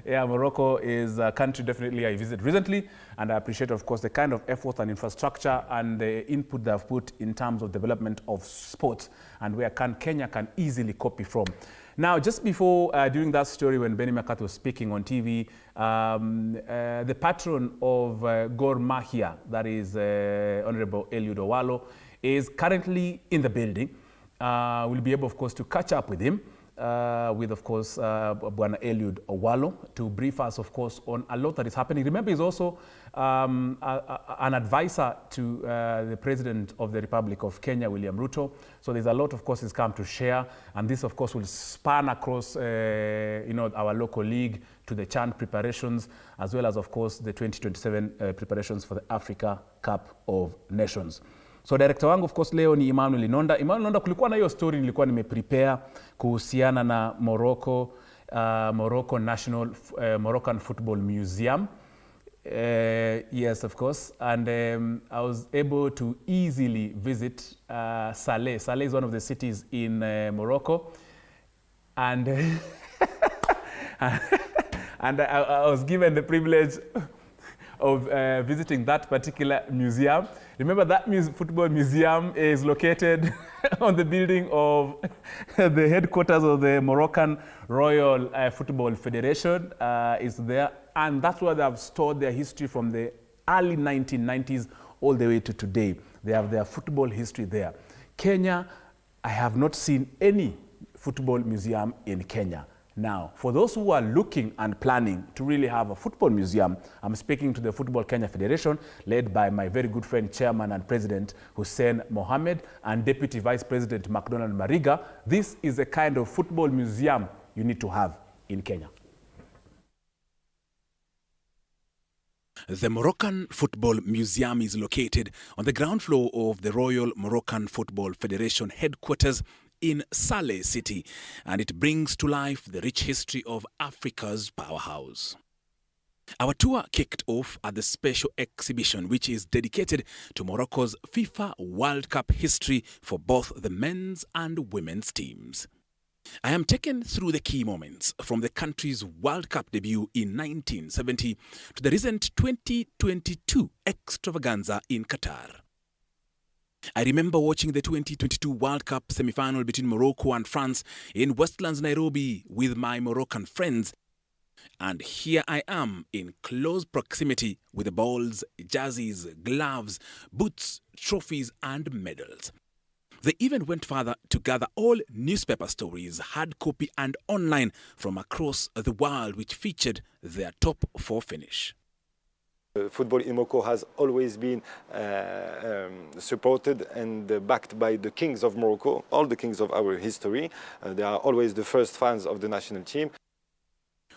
Yeah, Morocco is a country definitely I visited recently, and I appreciate, of course, the kind of effort and infrastructure and the input they have put in terms of development of sports, and where Kenya can easily copy from. Now, just before, during that story when Benny McCarthy was speaking on TV, the patron of Gor Mahia, that is Honorable Eliud Owalo, is currently in the building. We'll be able, of course, to catch up with him, with, of course, Bwana Eliud Owalo, to brief us, of course, on a lot that is happening. Remember, he's also an advisor to the President of the Republic of Kenya, William Ruto. So there's a lot, of course, he's come to share. And this, of course, will span across, our local league to the CHAN preparations, as well as, of course, the 2027 preparations for the Africa Cup of Nations. So director wangu, of course, leo ni Emmanuel Inonda. Emmanuel Inonda, kulikuwa na hiyo story nilikuwa nimeprepare kuhusiana na Morocco, Moroccan Football Museum. Yes, of course. And I was able to easily visit Saleh. Saleh is one of the cities in Morocco. And, and I was given the privilege of visiting that particular museum. Remember, that football museum is located on the building of the headquarters of the Moroccan Royal Football Federation is there. And that's where they have stored their history from the early 1990s all the way to today. They have their football history there. Kenya, I have not seen any football museum in Kenya. Now, for those who are looking and planning to really have a football museum, I'm speaking to the Football Kenya Federation, led by my very good friend, Chairman and President Hussein Mohamed, and Deputy Vice President McDonald Mariga. This is a kind of football museum you need to have in Kenya. The Moroccan Football Museum is located on the ground floor of the Royal Moroccan Football Federation headquarters in Saleh City, and it brings to life the rich history of Africa's powerhouse. Our tour kicked off at the special exhibition, which is dedicated to Morocco's FIFA World Cup history for both the men's and women's teams. I am taken through the key moments from the country's World Cup debut in 1970 to the recent 2022 extravaganza in Qatar. I remember watching the 2022 World Cup semi-final between Morocco and France in Westlands, Nairobi with my Moroccan friends. And here I am in close proximity with the balls, jerseys, gloves, boots, trophies and medals. They even went further to gather all newspaper stories, hard copy and online from across the world, which featured their top four finish. Football in Morocco has always been supported and backed by the kings of Morocco, all the kings of our history. They are always the first fans of the national team.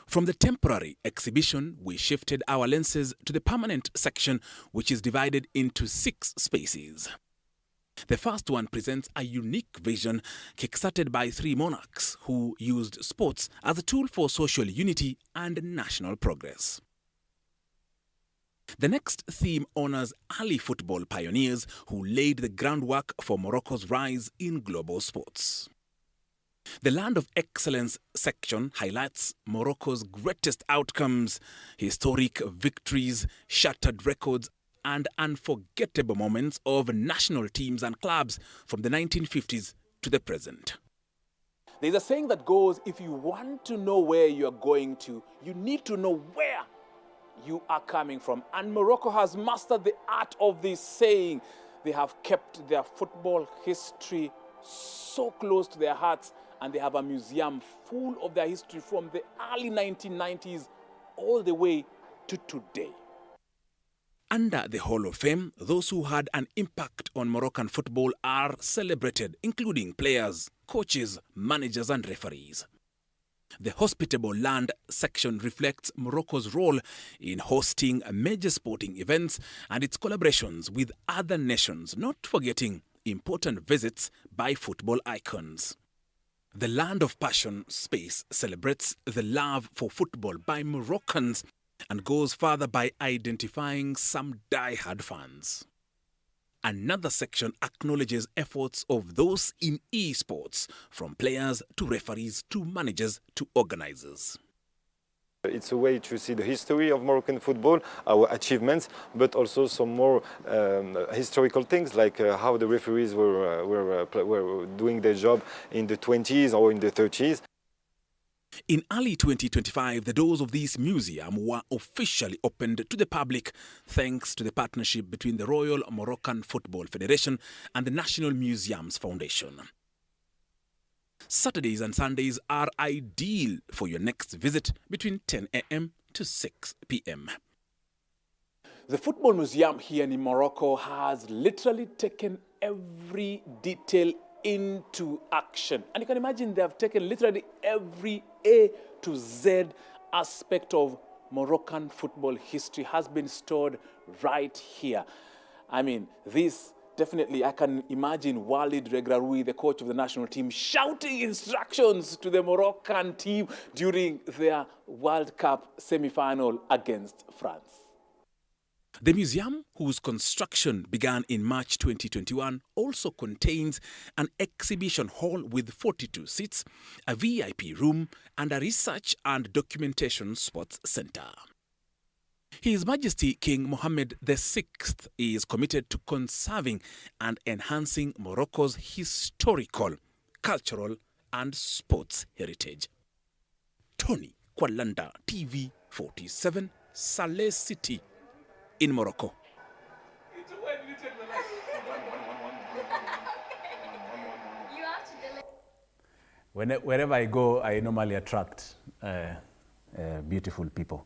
From the temporary exhibition, we shifted our lenses to the permanent section, which is divided into 6 spaces. The first one presents a unique vision kickstarted by 3 monarchs who used sports as a tool for social unity and national progress. The next theme honors early football pioneers who laid the groundwork for Morocco's rise in global sports. The Land of Excellence section highlights Morocco's greatest outcomes, historic victories, shattered records, and unforgettable moments of national teams and clubs from the 1950s to the present. There's a saying that goes, if you want to know where you're going to, you need to know where you are coming from. And Morocco has mastered the art of this saying. They have kept their football history so close to their hearts, and they have a museum full of their history from the early 1990s all the way to today. Under the Hall of Fame, those who had an impact on Moroccan football are celebrated, including players, coaches, managers and referees. The Hospitable Land section reflects Morocco's role in hosting major sporting events and its collaborations with other nations, not forgetting important visits by football icons. The Land of Passion space celebrates the love for football by Moroccans and goes further by identifying some die-hard fans. Another section acknowledges efforts of those in esports, from players to referees to managers to organizers. It's a way to see the history of Moroccan football, our achievements, but also some more historical things like how the referees were doing their job in the 20s or in the 30s. In early 2025, the doors of this museum were officially opened to the public thanks to the partnership between the Royal Moroccan Football Federation and the National Museums Foundation. Saturdays and Sundays are ideal for your next visit between 10 a.m. to 6 p.m. The Football Museum here in Morocco has literally taken every detail into action. And you can imagine they have taken literally every A to Z aspect of Moroccan football history has been stored right here. I mean, this definitely, I can imagine Walid Regraoui, the coach of the national team, shouting instructions to the Moroccan team during their World Cup semi-final against France. The museum, whose construction began in March 2021, also contains an exhibition hall with 42 seats, a VIP room, and a research and documentation sports center. His Majesty King Mohammed VI is committed to conserving and enhancing Morocco's historical, cultural, and sports heritage. Tonny Kwalanda, TV 47, Saleh City in Morocco. Wherever I go, I normally attract beautiful people.